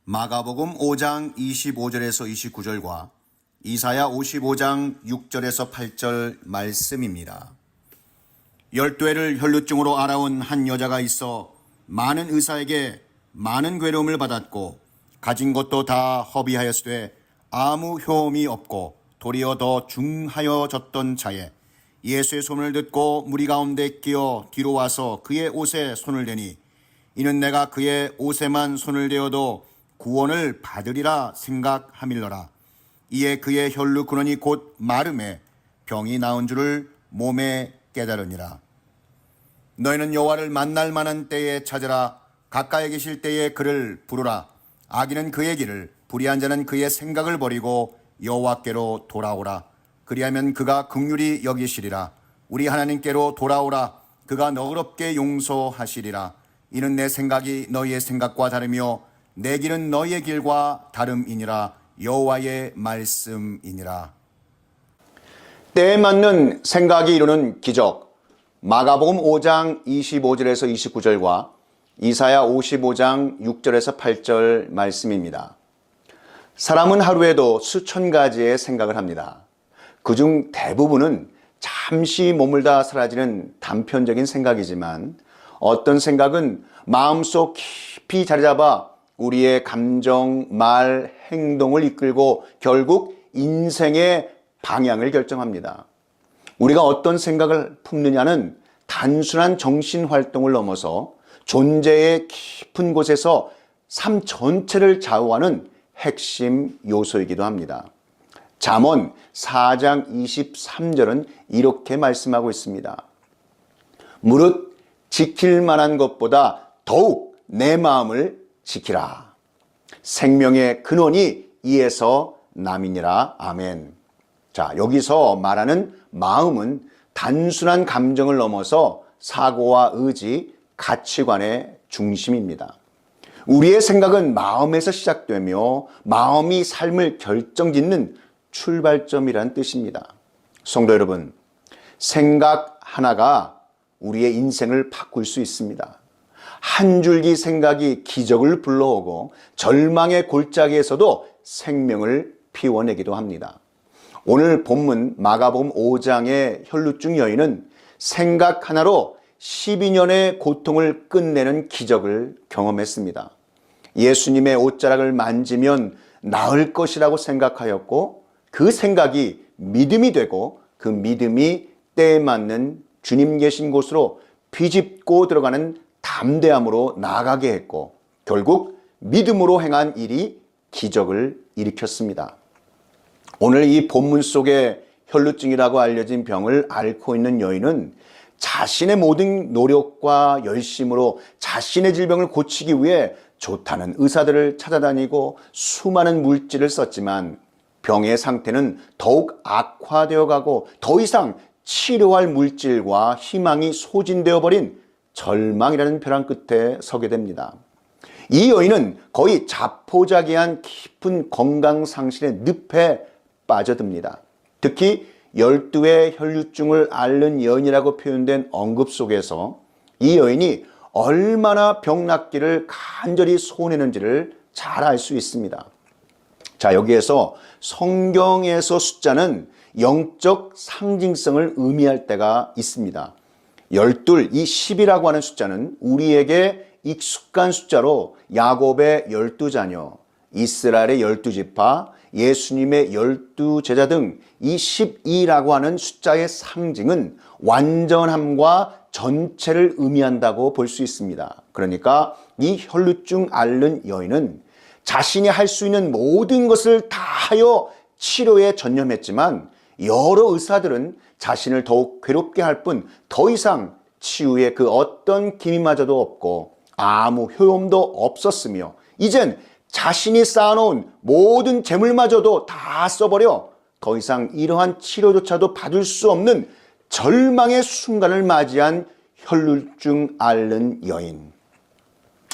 마가복음 5장 25절에서 29절과 이사야 55장 6절에서 8절 말씀입니다. 12해를 혈루증으로 알아온 한 여자가 있어 많은 의사에게 많은 괴로움을 받았고 가진 것도 다 허비하였으되 아무 효험이 없고 도리어 더 중하여졌던 자에 예수의 소문을 듣고 무리 가운데 끼어 뒤로 와서 그의 옷에 손을 대니 이는 내가 그의 옷에만 손을 대어도 구원을 받으리라 생각함일러라. 이에 그의 혈루 근원이 곧 마름에 병이 나은 줄을 몸에 깨달으니라. 너희는 여호와를 만날 만한 때에 찾으라. 가까이 계실 때에 그를 부르라. 악인은 그의 길을, 불의한 자는 그의 생각을 버리고 여호와께로 돌아오라. 그리하면 그가 긍휼히 여기시리라. 우리 하나님께로 돌아오라. 그가 너그럽게 용서하시리라. 이는 내 생각이 너희의 생각과 다르며 내 길은 너희의 길과 다름이니라. 여호와의 말씀이니라. 때에 맞는 생각이 이루는 기적. 마가복음 5장 25절에서 29절과 이사야 55장 6절에서 8절 말씀입니다. 사람은 하루에도 수천 가지의 생각을 합니다. 그중 대부분은 잠시 머물다 사라지는 단편적인 생각이지만 어떤 생각은 마음속 깊이 자리잡아 우리의 감정, 말, 행동을 이끌고 결국 인생의 방향을 결정합니다. 우리가 어떤 생각을 품느냐는 단순한 정신활동을 넘어서 존재의 깊은 곳에서 삶 전체를 좌우하는 핵심 요소이기도 합니다. 잠언 4장 23절은 이렇게 말씀하고 있습니다. 무릇 지킬 만한 것보다 더욱 내 마음을 지키라. 생명의 근원이 이에서 남이니라. 아멘. 자, 여기서 말하는 마음은 단순한 감정을 넘어서 사고와 의지, 가치관의 중심입니다. 우리의 생각은 마음에서 시작되며 마음이 삶을 결정짓는 출발점이라는 뜻입니다. 성도 여러분, 생각 하나가 우리의 인생을 바꿀 수 있습니다. 한 줄기 생각이 기적을 불러오고 절망의 골짜기에서도 생명을 피워내기도 합니다. 오늘 본문 마가복음 5장의 혈루증 여인은 생각 하나로 12년의 고통을 끝내는 기적을 경험했습니다. 예수님의 옷자락을 만지면 나을 것이라고 생각하였고 그 생각이 믿음이 되고 그 믿음이 때에 맞는 주님 계신 곳으로 비집고 들어가는 담대함으로 나아가게 했고 결국 믿음으로 행한 일이 기적을 일으켰습니다. 오늘 이 본문 속에 혈루증이라고 알려진 병을 앓고 있는 여인은 자신의 모든 노력과 열심으로 자신의 질병을 고치기 위해 좋다는 의사들을 찾아다니고 수많은 물질을 썼지만 병의 상태는 더욱 악화되어 가고 더 이상 치료할 물질과 희망이 소진되어 버린 절망이라는 벼랑 끝에 서게 됩니다. 이 여인은 거의 자포자기한 깊은 건강 상실의 늪에 빠져듭니다. 특히 12의 혈루증을 앓는 여인이라고 표현된 언급 속에서 이 여인이 얼마나 병 낫기를 간절히 소원했는지를 잘 알 수 있습니다. 자, 여기에서 성경에서 숫자는 영적 상징성을 의미할 때가 있습니다. 12, 이 10이라고 하는 숫자는 우리에게 익숙한 숫자로 야곱의 12자녀, 이스라엘의 12지파, 예수님의 12제자 등 이 12라고 하는 숫자의 상징은 완전함과 전체를 의미한다고 볼 수 있습니다. 그러니까 이 혈루증 앓는 여인은 자신이 할 수 있는 모든 것을 다 하여 치료에 전념했지만 여러 의사들은 자신을 더욱 괴롭게 할 뿐 더 이상 치유의 그 어떤 기미마저도 없고 아무 효용도 없었으며 이젠 자신이 쌓아놓은 모든 재물마저도 다 써버려 더 이상 이러한 치료조차도 받을 수 없는 절망의 순간을 맞이한 혈루증 앓는 여인.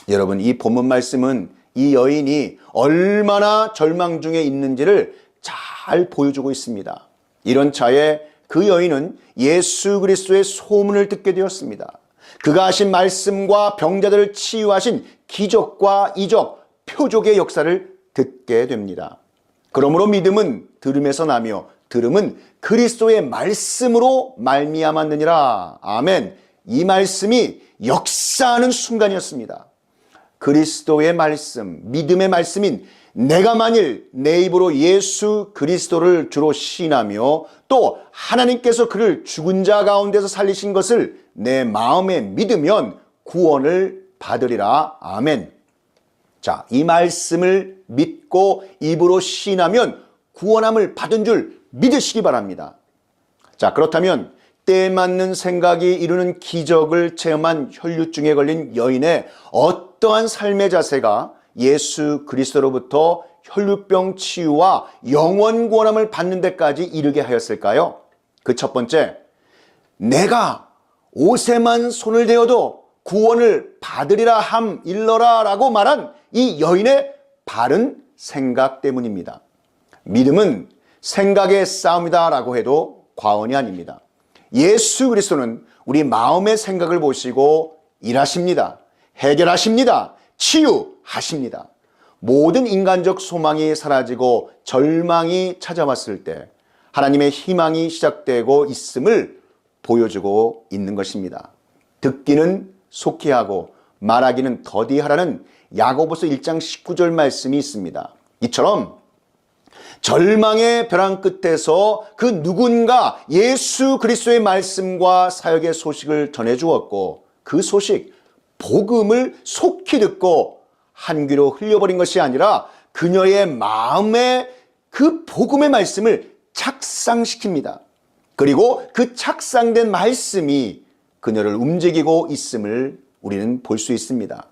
여러분, 이 본문 말씀은 이 여인이 얼마나 절망 중에 있는지를 잘 보여주고 있습니다. 이런 차에 그 여인은 예수 그리스도의 소문을 듣게 되었습니다. 그가 하신 말씀과 병자들을 치유하신 기적과 이적, 표적의 역사를 듣게 됩니다. 그러므로 믿음은 들음에서 나며 들음은 그리스도의 말씀으로 말미암았느니라. 아멘. 이 말씀이 역사하는 순간이었습니다. 그리스도의 말씀, 믿음의 말씀인 내가 만일 내 입으로 예수 그리스도를 주로 시인하며 또 하나님께서 그를 죽은 자 가운데서 살리신 것을 내 마음에 믿으면 구원을 받으리라. 아멘. 자, 이 말씀을 믿고 입으로 시인하면 구원함을 받은 줄 믿으시기 바랍니다. 자, 그렇다면 때에 맞는 생각이 이루는 기적을 체험한 혈류증에 걸린 여인의 어떠한 삶의 자세가 예수 그리스도로부터 혈류병 치유와 영원 구원함을 받는 데까지 이르게 하였을까요? 그 첫 번째, 내가 옷에만 손을 대어도 구원을 받으리라 함 일러라 라고 말한 이 여인의 바른 생각 때문입니다. 믿음은 생각의 싸움이다 라고 해도 과언이 아닙니다. 예수 그리스도는 우리 마음의 생각을 보시고 일하십니다. 해결하십니다. 치유하십니다. 모든 인간적 소망이 사라지고 절망이 찾아왔을 때 하나님의 희망이 시작되고 있음을 보여주고 있는 것입니다. 듣기는 속히 하고 말하기는 더디 하라는 야고보서 1장 19절 말씀이 있습니다. 이처럼 절망의 벼랑 끝에서 그 누군가 예수 그리스도의 말씀과 사역의 소식을 전해주었고 그 소식, 복음을 속히 듣고 한 귀로 흘려버린 것이 아니라 그녀의 마음에 그 복음의 말씀을 착상시킵니다. 그리고 그 착상된 말씀이 그녀를 움직이고 있음을 우리는 볼 수 있습니다.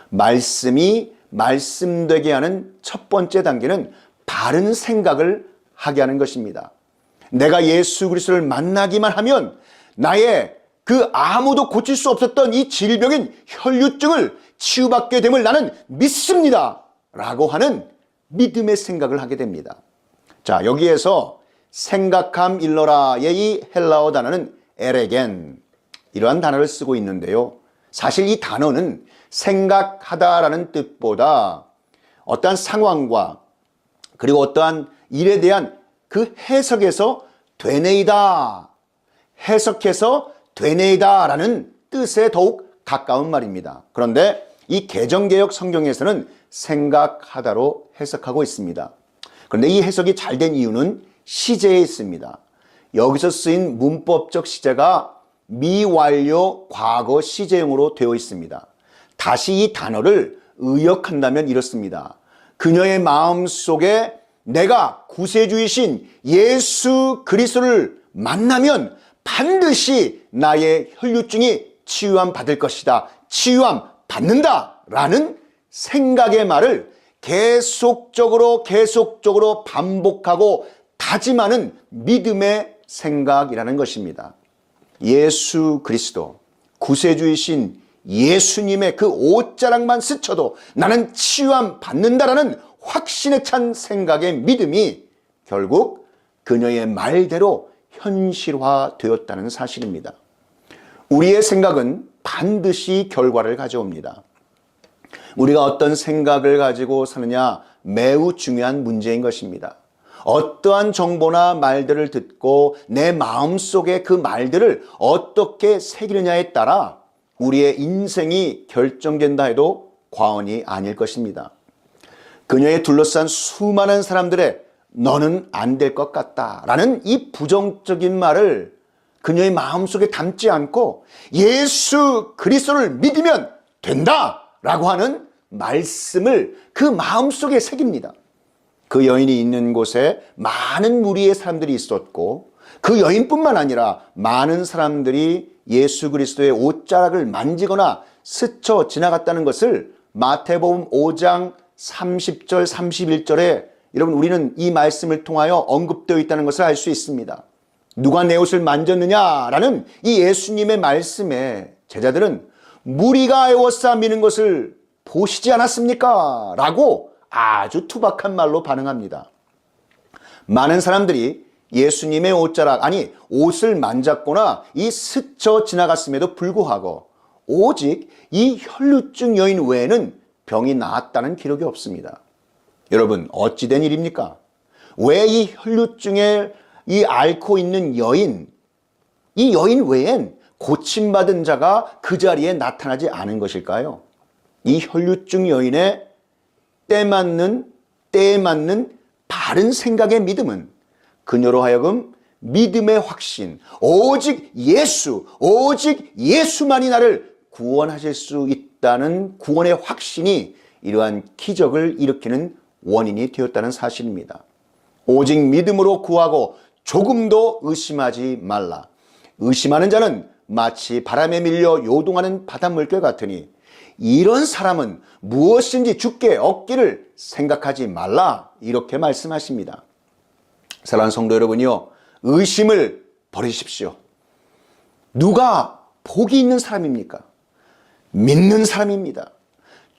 말씀이 말씀되게 하는 첫 번째 단계는 바른 생각을 하게 하는 것입니다. 내가 예수 그리스도를 만나기만 하면 나의 그 아무도 고칠 수 없었던 이 질병인 혈류증을 치유받게 됨을 나는 믿습니다 라고 하는 믿음의 생각을 하게 됩니다. 자, 여기에서 생각함 일러라의 이 헬라어 단어는 에레겐, 이러한 단어를 쓰고 있는데요. 사실 이 단어는 생각하다라는 뜻보다 어떠한 상황과 그리고 어떠한 일에 대한 그 해석에서 되뇌이다, 해석해서 되뇌이다 라는 뜻에 더욱 가까운 말입니다. 그런데 이 개정개혁 성경에서는 생각하다로 해석하고 있습니다. 그런데 이 해석이 잘 된 이유는 시제에 있습니다. 여기서 쓰인 문법적 시제가 미완료 과거 시제형으로 되어 있습니다. 다시 이 단어를 의역한다면 이렇습니다. 그녀의 마음 속에 내가 구세주이신 예수 그리스도를 만나면 반드시 나의 혈류증이 치유함 받을 것이다. 치유함 받는다 라는 생각의 말을 계속적으로 반복하고 다짐하는 믿음의 생각이라는 것입니다. 예수 그리스도, 구세주이신 예수님의 그 옷자락만 스쳐도 나는 치유함 받는다라는 확신에 찬 생각의 믿음이 결국 그녀의 말대로 현실화되었다는 사실입니다. 우리의 생각은 반드시 결과를 가져옵니다. 우리가 어떤 생각을 가지고 사느냐 매우 중요한 문제인 것입니다. 어떠한 정보나 말들을 듣고 내 마음속에 그 말들을 어떻게 새기느냐에 따라 우리의 인생이 결정된다 해도 과언이 아닐 것입니다. 그녀에 둘러싼 수많은 사람들의 너는 안 될 것 같다 라는 이 부정적인 말을 그녀의 마음속에 담지 않고 예수 그리스도를 믿으면 된다 라고 하는 말씀을 그 마음속에 새깁니다. 그 여인이 있는 곳에 많은 무리의 사람들이 있었고 그 여인뿐만 아니라 많은 사람들이 예수 그리스도의 옷자락을 만지거나 스쳐 지나갔다는 것을 마태복음 5장 30절 31절에 여러분 우리는 이 말씀을 통하여 언급되어 있다는 것을 알 수 있습니다. 누가 내 옷을 만졌느냐라는 이 예수님의 말씀에 제자들은 무리가 에워싸미는 것을 보시지 않았습니까? 라고 아주 투박한 말로 반응합니다. 많은 사람들이 예수님의 옷자락, 아니 옷을 만졌거나 이 스쳐 지나갔음에도 불구하고 오직 이 혈류증 여인 외에는 병이 나았다는 기록이 없습니다. 여러분, 어찌된 일입니까? 왜 이 혈류증에 앓고 있는 이 여인 외엔 고침받은 자가 그 자리에 나타나지 않은 것일까요? 이 혈류증 여인의 때에 맞는 바른 생각의 믿음은 그녀로 하여금 믿음의 확신, 오직 예수만이 나를 구원하실 수 있다는 구원의 확신이 이러한 기적을 일으키는 원인이 되었다는 사실입니다. 오직 믿음으로 구하고 조금도 의심하지 말라. 의심하는 자는 마치 바람에 밀려 요동하는 바닷물결 같으니 이런 사람은 무엇인지 주께 얻기를 생각하지 말라. 이렇게 말씀하십니다. 사랑하는 성도 여러분이요, 의심을 버리십시오. 누가 복이 있는 사람입니까? 믿는 사람입니다.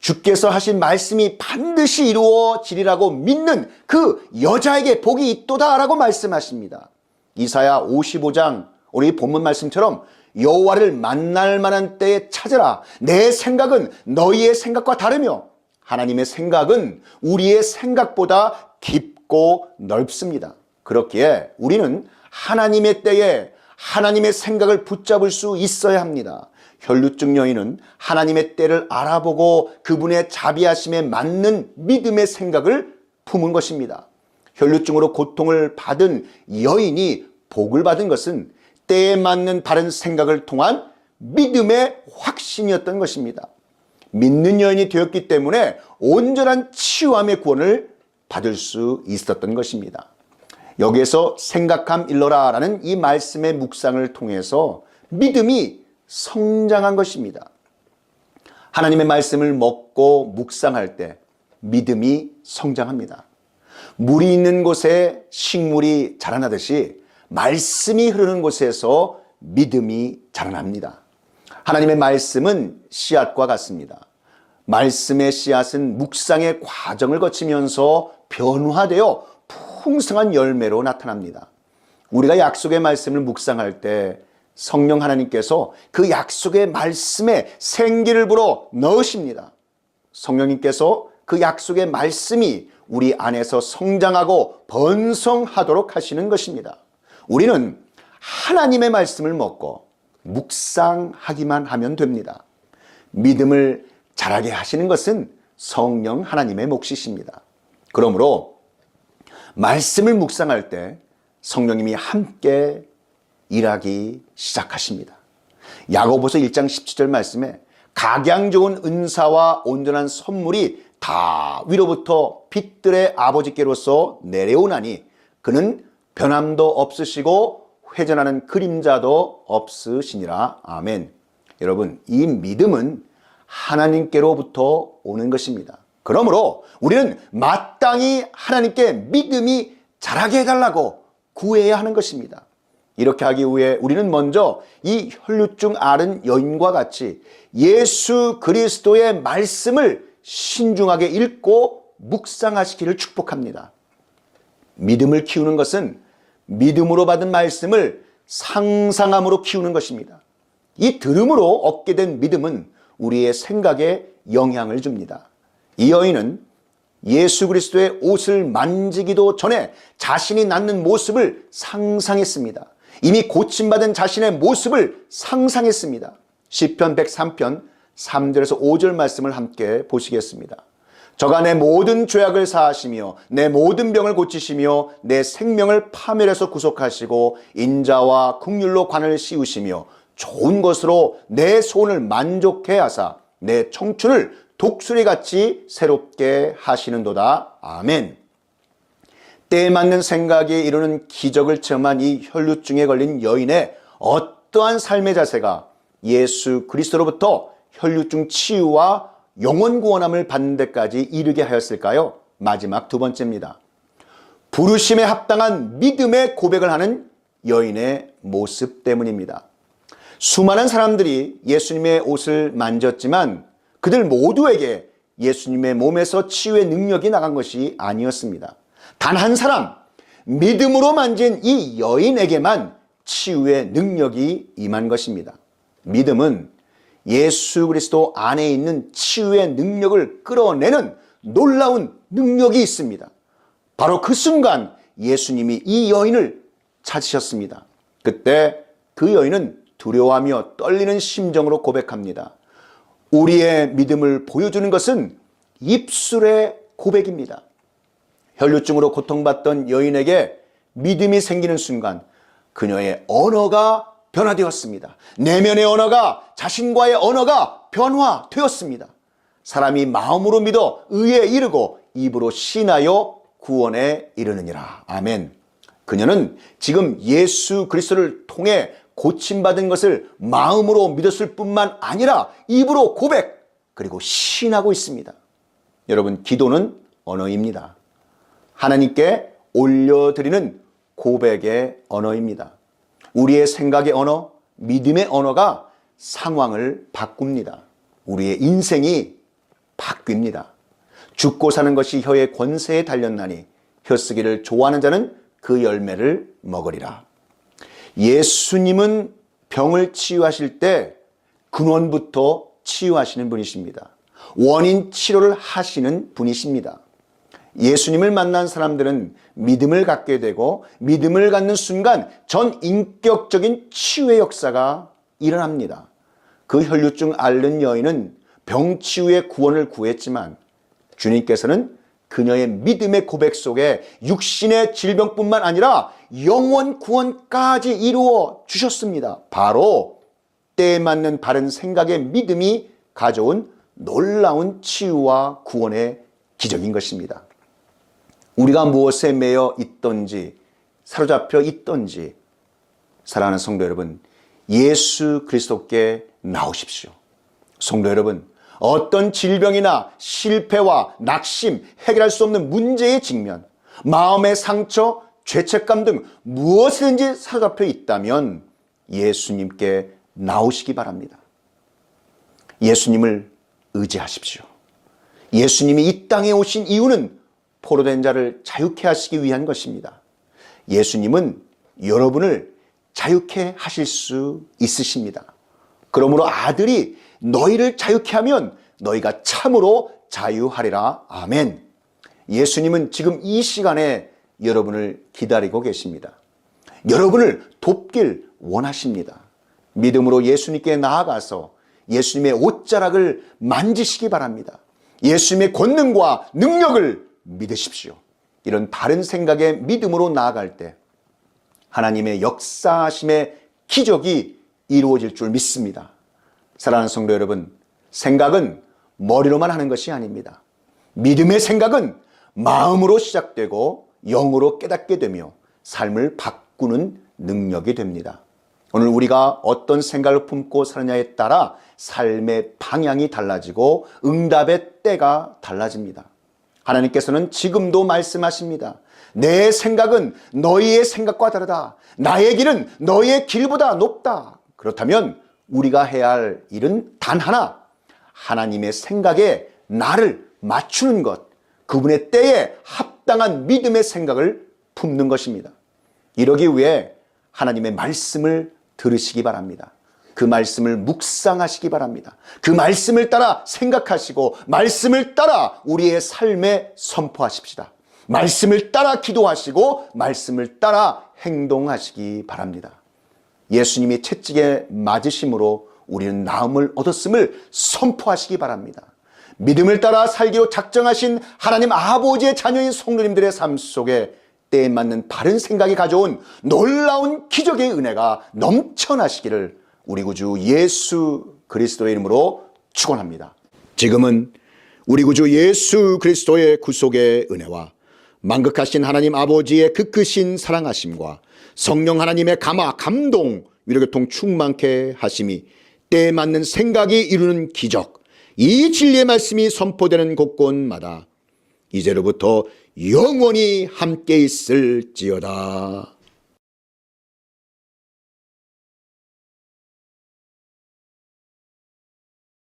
주께서 하신 말씀이 반드시 이루어지리라고 믿는 그 여자에게 복이 있도다라고 말씀하십니다. 이사야 55장 오늘 본문 말씀처럼 여호와를 만날 만한 때에 찾으라. 내 생각은 너희의 생각과 다르며 하나님의 생각은 우리의 생각보다 깊고 넓습니다. 그렇기에 우리는 하나님의 때에 하나님의 생각을 붙잡을 수 있어야 합니다. 혈류증 여인은 하나님의 때를 알아보고 그분의 자비하심에 맞는 믿음의 생각을 품은 것입니다. 혈류증으로 고통을 받은 여인이 복을 받은 것은 때에 맞는 바른 생각을 통한 믿음의 확신이었던 것입니다. 믿는 여인이 되었기 때문에 온전한 치유함의 구원을 받을 수 있었던 것입니다. 여기에서 생각함 일러라라는 이 말씀의 묵상을 통해서 믿음이 성장한 것입니다. 하나님의 말씀을 먹고 묵상할 때 믿음이 성장합니다. 물이 있는 곳에 식물이 자라나듯이 말씀이 흐르는 곳에서 믿음이 자라납니다. 하나님의 말씀은 씨앗과 같습니다. 말씀의 씨앗은 묵상의 과정을 거치면서 변화되어 풍성한 열매로 나타납니다. 우리가 약속의 말씀을 묵상할 때 성령 하나님께서 그 약속의 말씀에 생기를 불어 넣으십니다. 성령님께서 그 약속의 말씀이 우리 안에서 성장하고 번성하도록 하시는 것입니다. 우리는 하나님의 말씀을 먹고 묵상하기만 하면 됩니다. 믿음을 자라게 하시는 것은 성령 하나님의 몫이십니다. 그러므로 말씀을 묵상할 때 성령님이 함께 일하기 시작하십니다. 야고보서 1장 17절 말씀에 각양 좋은 은사와 온전한 선물이 다 위로부터 빛들의 아버지께로서 내려오나니 그는 변함도 없으시고 회전하는 그림자도 없으시니라. 아멘. 여러분, 이 믿음은 하나님께로부터 오는 것입니다. 그러므로 우리는 마땅히 하나님께 믿음이 자라게 해달라고 구해야 하는 것입니다. 이렇게 하기 위해 우리는 먼저 이 혈류증 앓은 여인과 같이 예수 그리스도의 말씀을 신중하게 읽고 묵상하시기를 축복합니다. 믿음을 키우는 것은 믿음으로 받은 말씀을 상상함으로 키우는 것입니다. 이 들음으로 얻게 된 믿음은 우리의 생각에 영향을 줍니다. 이 여인은 예수 그리스도의 옷을 만지기도 전에 자신이 낳는 모습을 상상했습니다. 이미 고침받은 자신의 모습을 상상했습니다. 시편 103편 3절에서 5절 말씀을 함께 보시겠습니다. 저가 내 모든 죄악을 사하시며 내 모든 병을 고치시며 내 생명을 파멸해서 구속하시고 인자와 긍휼로 관을 씌우시며 좋은 것으로 내 소원을 만족해 하사 내 청춘을 독수리같이 새롭게 하시는도다. 아멘. 때에 맞는 생각에 이루는 기적을 체험한 이 혈류증에 걸린 여인의 어떠한 삶의 자세가 예수 그리스도로부터 혈류증 치유와 영원 구원함을 받는 데까지 이르게 하였을까요? 마지막 두 번째입니다. 부르심에 합당한 믿음의 고백을 하는 여인의 모습 때문입니다. 수많은 사람들이 예수님의 옷을 만졌지만 그들 모두에게 예수님의 몸에서 치유의 능력이 나간 것이 아니었습니다. 단 한 사람, 믿음으로 만진 이 여인에게만 치유의 능력이 임한 것입니다. 믿음은 예수 그리스도 안에 있는 치유의 능력을 끌어내는 놀라운 능력이 있습니다. 바로 그 순간 예수님이 이 여인을 찾으셨습니다. 그때 그 여인은 두려워하며 떨리는 심정으로 고백합니다. 우리의 믿음을 보여주는 것은 입술의 고백입니다. 혈루증으로 고통받던 여인에게 믿음이 생기는 순간 그녀의 언어가 변화되었습니다. 내면의 언어가, 자신과의 언어가 변화되었습니다. 사람이 마음으로 믿어 의에 이르고 입으로 신하여 구원에 이르느니라. 아멘. 그녀는 지금 예수 그리스도를 통해 고침받은 것을 마음으로 믿었을 뿐만 아니라 입으로 고백, 그리고 신하고 있습니다. 여러분, 기도는 언어입니다. 하나님께 올려드리는 고백의 언어입니다. 우리의 생각의 언어, 믿음의 언어가 상황을 바꿉니다. 우리의 인생이 바뀝니다. 죽고 사는 것이 혀의 권세에 달렸나니 혀쓰기를 좋아하는 자는 그 열매를 먹으리라. 예수님은 병을 치유하실 때 근원부터 치유하시는 분이십니다. 원인 치료를 하시는 분이십니다. 예수님을 만난 사람들은 믿음을 갖게 되고 믿음을 갖는 순간 전 인격적인 치유의 역사가 일어납니다. 그 혈루증 앓는 여인은 병치유의 구원을 구했지만 주님께서는 그녀의 믿음의 고백 속에 육신의 질병뿐만 아니라 영원 구원까지 이루어 주셨습니다. 바로 때에 맞는 바른 생각의 믿음이 가져온 놀라운 치유와 구원의 기적인 것입니다. 우리가 무엇에 매여 있던지 사로잡혀 있던지 사랑하는 성도 여러분, 예수 그리스도께 나오십시오. 성도 여러분, 어떤 질병이나 실패와 낙심, 해결할 수 없는 문제의 직면, 마음의 상처, 죄책감 등 무엇이든지 사로잡혀 있다면 예수님께 나오시기 바랍니다. 예수님을 의지하십시오. 예수님이 이 땅에 오신 이유는 포로된 자를 자유케 하시기 위한 것입니다. 예수님은 여러분을 자유케 하실 수 있으십니다. 그러므로 아들이 너희를 자유케 하면 너희가 참으로 자유하리라. 아멘. 예수님은 지금 이 시간에 여러분을 기다리고 계십니다. 여러분을 돕길 원하십니다. 믿음으로 예수님께 나아가서 예수님의 옷자락을 만지시기 바랍니다. 예수님의 권능과 능력을 믿으십시오. 이런 바른 생각의 믿음으로 나아갈 때 하나님의 역사하심의 기적이 이루어질 줄 믿습니다. 사랑하는 성도 여러분, 생각은 머리로만 하는 것이 아닙니다. 믿음의 생각은 마음으로 시작되고 영으로 깨닫게 되며 삶을 바꾸는 능력이 됩니다. 오늘 우리가 어떤 생각을 품고 사느냐에 따라 삶의 방향이 달라지고 응답의 때가 달라집니다. 하나님께서는 지금도 말씀하십니다. 내 생각은 너희의 생각과 다르다. 나의 길은 너희의 길보다 높다. 그렇다면 우리가 해야 할 일은 단 하나, 하나님의 생각에 나를 맞추는 것, 그분의 때에 합당한 믿음의 생각을 품는 것입니다. 이러기 위해 하나님의 말씀을 들으시기 바랍니다. 그 말씀을 묵상하시기 바랍니다. 그 말씀을 따라 생각하시고 말씀을 따라 우리의 삶에 선포하십시다. 말씀을 따라 기도하시고 말씀을 따라 행동하시기 바랍니다. 예수님이 채찍에 맞으심으로 우리는 나음을 얻었음을 선포하시기 바랍니다. 믿음을 따라 살기로 작정하신 하나님 아버지의 자녀인 성도님들의 삶 속에 때에 맞는 바른 생각이 가져온 놀라운 기적의 은혜가 넘쳐나시기를 우리 구주 예수 그리스도의 이름으로 축원합니다. 지금은 우리 구주 예수 그리스도의 구속의 은혜와 만극하신 하나님 아버지의 그 크신 사랑하심과 성령 하나님의 감화, 감동, 위로교통 충만케 하심이 때에 맞는 생각이 이루는 기적, 이 진리의 말씀이 선포되는 곳곳마다 이제로부터 영원히 함께 있을지어다.